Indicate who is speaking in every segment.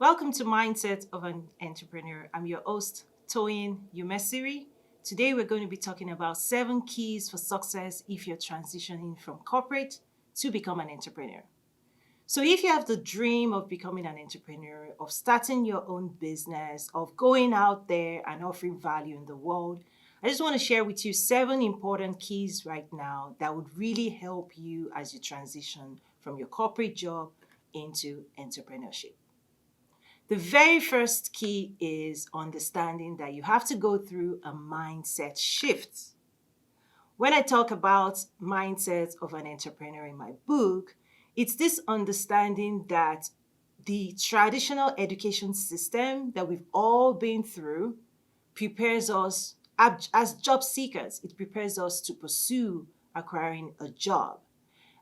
Speaker 1: Welcome to Mindset of an Entrepreneur. I'm your host, Toyin Umesiri. Today we're going to be talking about 7 keys for success if you're transitioning from corporate to become an entrepreneur. So if you have the dream of becoming an entrepreneur, of starting your own business, of going out there and offering value in the world, I just want to share with you 7 important keys right now that would really help you as you transition from your corporate job into entrepreneurship. The very first key is understanding that you have to go through a mindset shift. When I talk about mindset of an entrepreneur in my book, it's this understanding that the traditional education system that we've all been through prepares us as job seekers. It prepares us to pursue acquiring a job.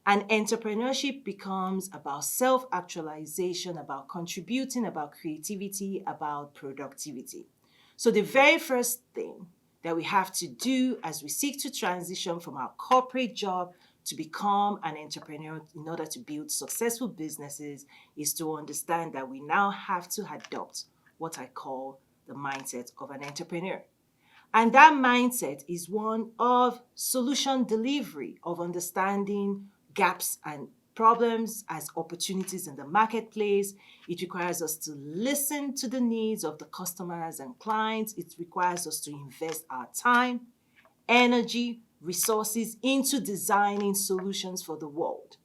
Speaker 1: And entrepreneurship becomes about self actualization, about contributing, about creativity, about productivity. So, the very first thing that we have to do as we seek to transition from our corporate job to become an entrepreneur in order to build successful businesses is to understand that we now have to adopt what I call the mindset of an entrepreneur. And that mindset is one of solution delivery, of understanding gaps and problems as opportunities in the marketplace. It requires us to listen to the needs of the customers and clients. It requires us to invest our time, energy, resources into designing solutions for the world.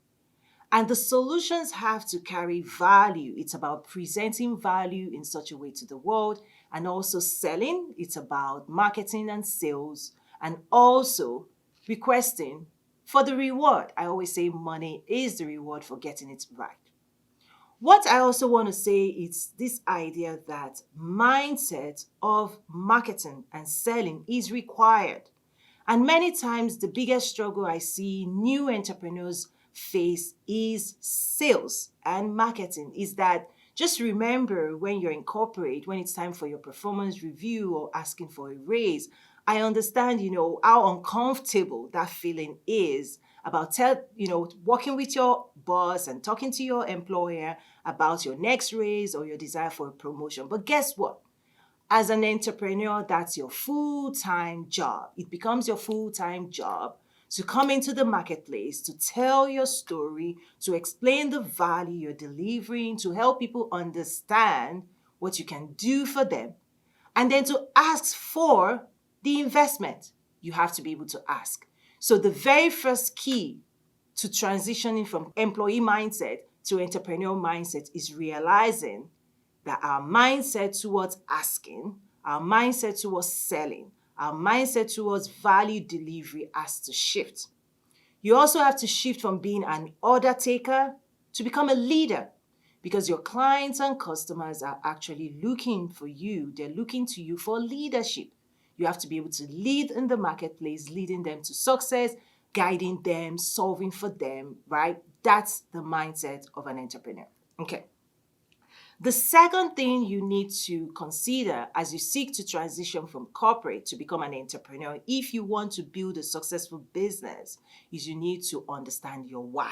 Speaker 1: And the solutions have to carry value. It's about presenting value in such a way to the world and also selling. It's about marketing and sales and also requesting for the reward. I always say money is the reward for getting it right. What I also want to say is this idea that mindset of marketing and selling is required. And many times, the biggest struggle I see new entrepreneurs face is sales and marketing. Is that just remember when you're in corporate, when it's time for your performance review or asking for a raise, I understand, how uncomfortable that feeling is about working with your boss and talking to your employer about your next raise or your desire for a promotion. But guess what? As an entrepreneur, that's your full-time job. It becomes your full-time job to come into the marketplace, to tell your story, to explain the value you're delivering, to help people understand what you can do for them, and then to ask for the investment. You have to be able to ask. So the very first key to transitioning from employee mindset to entrepreneurial mindset is realizing that our mindset towards asking, our mindset towards selling, our mindset towards value delivery has to shift. You also have to shift from being an order taker to become a leader because your clients and customers are actually looking for you. They're looking to you for leadership. You have to be able to lead in the marketplace, leading them to success, guiding them, solving for them, right? That's the mindset of an entrepreneur. Okay. The second thing you need to consider as you seek to transition from corporate to become an entrepreneur, if you want to build a successful business, is you need to understand your why.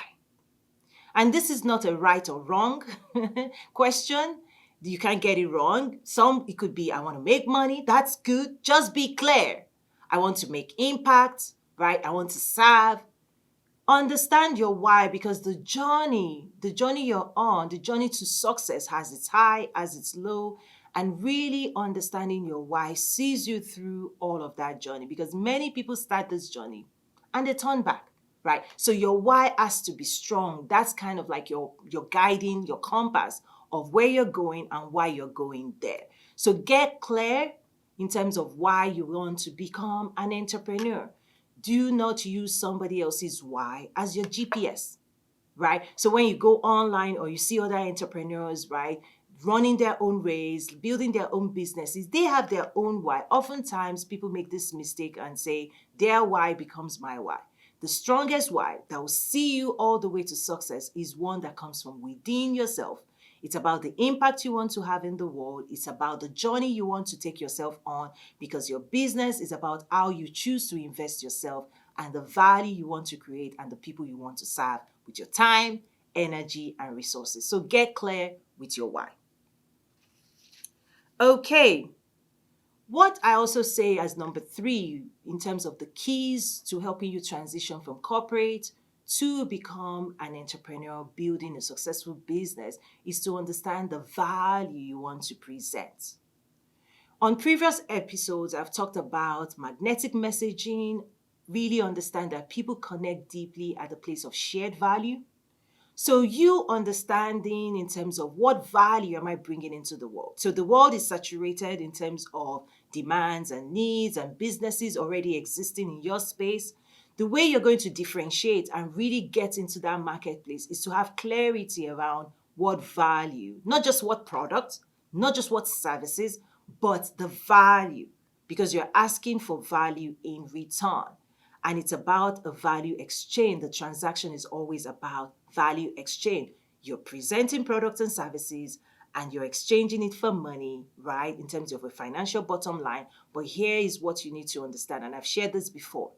Speaker 1: And this is not a right or wrong question. You can't get it wrong. It could be, I want to make money. That's good. Just be clear. I want to make impact, right? I want to serve. Understand your why because the journey you're on, the journey to success has its high, has its low, and really understanding your why sees you through all of that journey because many people start this journey and they turn back, right? So your why has to be strong. That's kind of like your guiding, your compass of where you're going and why you're going there. So get clear in terms of why you want to become an entrepreneur. Do not use somebody else's why as your GPS, right? So when you go online or you see other entrepreneurs, right, running their own race, building their own businesses, they have their own why. Oftentimes, people make this mistake and say their why becomes my why. The strongest why that will see you all the way to success is one that comes from within yourself. It's about the impact you want to have in the world. It's about the journey you want to take yourself on because your business is about how you choose to invest yourself and the value you want to create and the people you want to serve with your time, energy, and resources. So get clear with your why. Okay, what I also say as number three, in terms of the keys to helping you transition from corporate to become an entrepreneur, building a successful business, is to understand the value you want to present. On previous episodes, I've talked about magnetic messaging, really understand that people connect deeply at the place of shared value. So you understanding in terms of what value am I bringing into the world? So the world is saturated in terms of demands and needs and businesses already existing in your space. The way you're going to differentiate and really get into that marketplace is to have clarity around what value, not just what product, not just what services, but the value, because you're asking for value in return. And it's about a value exchange. The transaction is always about value exchange. You're presenting products and services and you're exchanging it for money, right? In terms of a financial bottom line. But here is what you need to understand. And I've shared this before.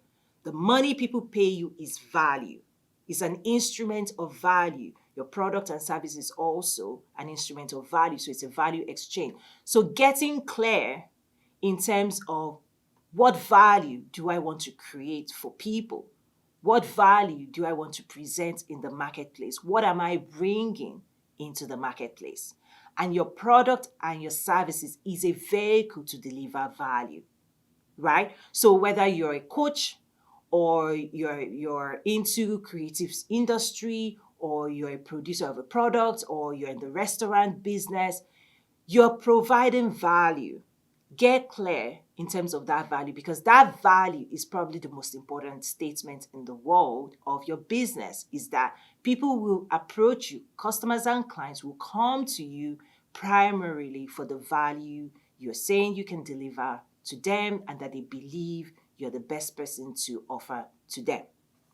Speaker 1: The money people pay you is value. It's an instrument of value. Your product and service is also an instrument of value. So it's a value exchange. So getting clear in terms of what value do I want to create for people? What value do I want to present in the marketplace? What am I bringing into the marketplace? And your product and your services is a vehicle to deliver value, right? So whether you're a coach or you're into creative industry or you're a producer of a product or you're in the restaurant business, you're providing value. Get clear in terms of that value because that value is probably the most important statement in the world of your business is that people will approach you, customers and clients will come to you primarily for the value you're saying you can deliver to them and that they believe you're the best person to offer to them.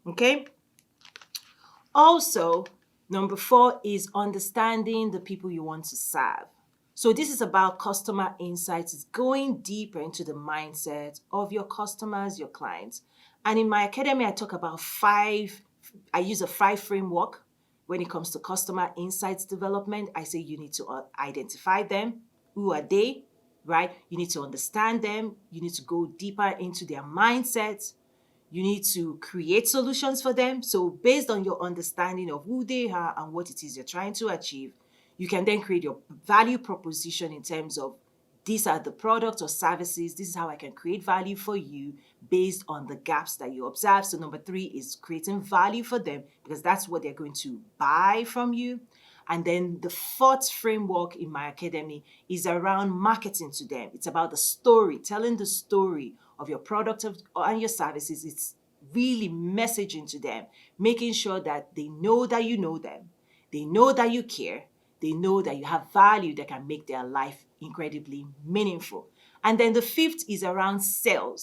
Speaker 1: Okay? Also, number four is understanding the people you want to serve. So this is about customer insights. It's going deeper into the mindset of your customers, your clients. And in my academy, I use a five framework when it comes to customer insights development. I say you need to identify them. Who are they? Right? You need to understand them. You need to go deeper into their mindsets. You need to create solutions for them. So based on your understanding of who they are and what it is you're trying to achieve, you can then create your value proposition in terms of these are the products or services. This is how I can create value for you based on the gaps that you observe. So number three is creating value for them because that's what they're going to buy from you. And then the fourth framework in my academy is around marketing to them. It's about the story, telling the story of your product and your services. It's really messaging to them, making sure that they know that you know them, they know that you care, they know that you have value that can make their life incredibly meaningful. And then the fifth is around sales,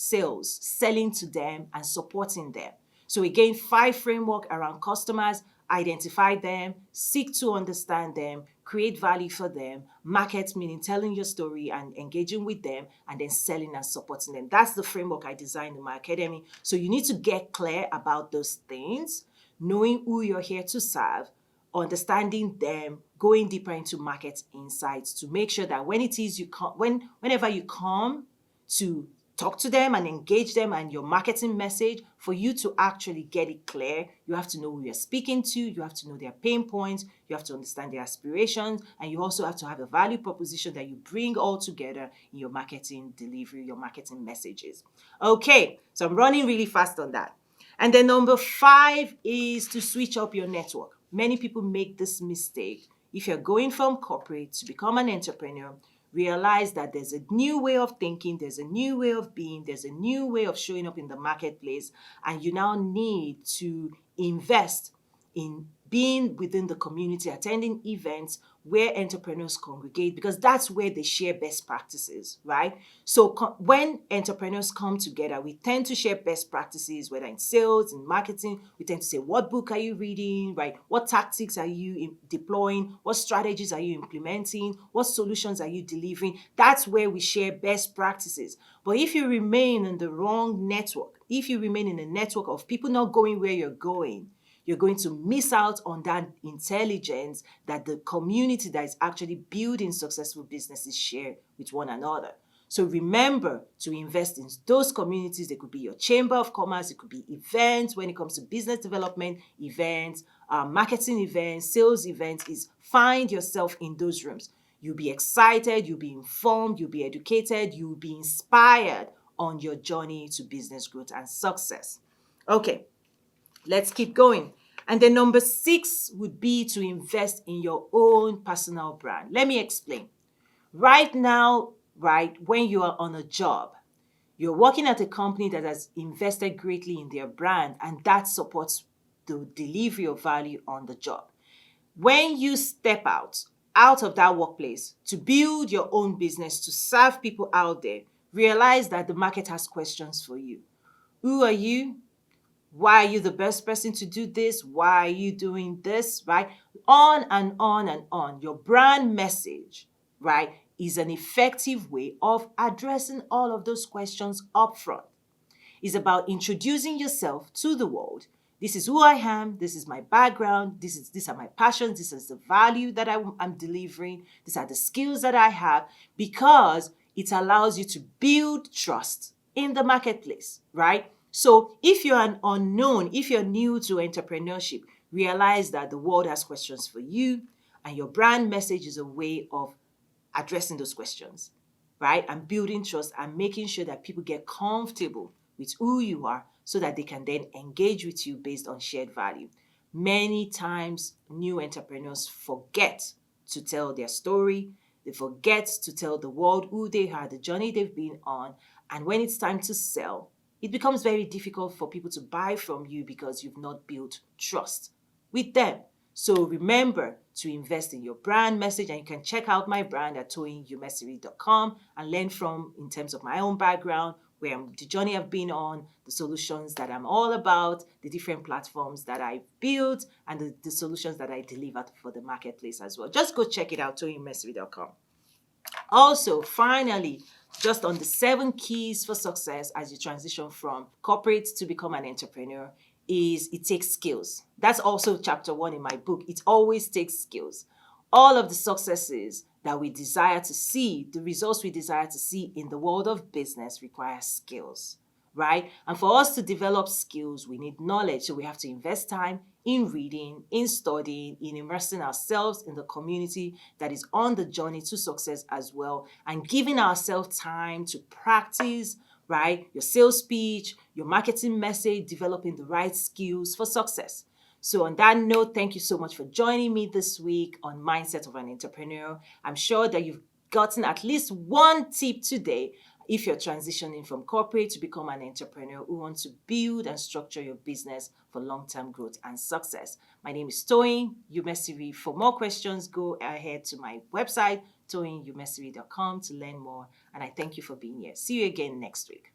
Speaker 1: selling to them and supporting them. So again, five framework around customers, identify them, seek to understand them, create value for them, market meaning telling your story and engaging with them, and then selling and supporting them. That's the framework I designed in my academy. So you need to get clear about those things, knowing who you're here to serve, understanding them, going deeper into market insights to make sure that when it is you come, whenever you come to talk to them and engage them and your marketing message, for you to actually get it clear, you have to know who you're speaking to, you have to know their pain points, you have to understand their aspirations, and you also have to have a value proposition that you bring all together in your marketing delivery, your marketing messages. Okay, so I'm running really fast on that. And then number five is to switch up your network. Many people make this mistake. If you're going from corporate to become an entrepreneur, realize that there's a new way of thinking, there's a new way of being, there's a new way of showing up in the marketplace, and you now need to invest in being within the community, attending events where entrepreneurs congregate, because that's where they share best practices, right? So when entrepreneurs come together, we tend to share best practices, whether in sales, in marketing. We tend to say, what book are you reading, right? What tactics are you deploying? What strategies are you implementing? What solutions are you delivering? That's where we share best practices. But if you remain in the wrong network, if you remain in a network of people not going where you're going, you're going to miss out on that intelligence that the community that is actually building successful businesses share with one another. So remember to invest in those communities. They could be your chamber of commerce, it could be events when it comes to business development, events, marketing events, sales events. Is find yourself in those rooms. You'll be excited, you'll be informed, you'll be educated, you'll be inspired on your journey to business growth and success. Okay, let's keep going. And then number 6 would be to invest in your own personal brand. Let me explain. Right now, when you are on a job, you're working at a company that has invested greatly in their brand, and that supports the delivery of value on the job. When you step out of that workplace to build your own business, to serve people out there, realize that the market has questions for you. Who are you? Why are you the best person to do this? Why are you doing this? Right? On and on and on. Your brand message, right, is an effective way of addressing all of those questions upfront. It's about introducing yourself to the world. This is who I am. This is my background. These are my passions. This is the value that I'm delivering. These are the skills that I have, because it allows you to build trust in the marketplace, right? So if you're an unknown, if you're new to entrepreneurship, realize that the world has questions for you, and your brand message is a way of addressing those questions, right? And building trust and making sure that people get comfortable with who you are so that they can then engage with you based on shared value. Many times, new entrepreneurs forget to tell their story. They forget to tell the world who they are, the journey they've been on. And when it's time to sell, it becomes very difficult for people to buy from you because you've not built trust with them. So remember to invest in your brand message, and you can check out my brand at toyinumesiri.com and learn from, in terms of my own background, the journey I've been on, the solutions that I'm all about, the different platforms that I built, and the solutions that I delivered for the marketplace as well. Just go check it out, toyinumesiri.com. Also, finally, just on the 7 keys for success as you transition from corporate to become an entrepreneur, is it takes skills. That's also chapter 1 in my book. It always takes skills. All of the successes that we desire to see, the results we desire to see in the world of business, require skills, right? And for us to develop skills, we need knowledge. So we have to invest time in reading, in studying, in immersing ourselves in the community that is on the journey to success as well, and giving ourselves time to practice, right, your sales speech, your marketing message, developing the right skills for success. So on that note, thank you so much for joining me this week on Mindset of an Entrepreneur. I'm sure that you've gotten at least one tip today if you're transitioning from corporate to become an entrepreneur who wants to build and structure your business for long-term growth and success. My name is Toyin Umesiri. For more questions, go ahead to my website, toyinumesiri.com, to learn more. And I thank you for being here. See you again next week.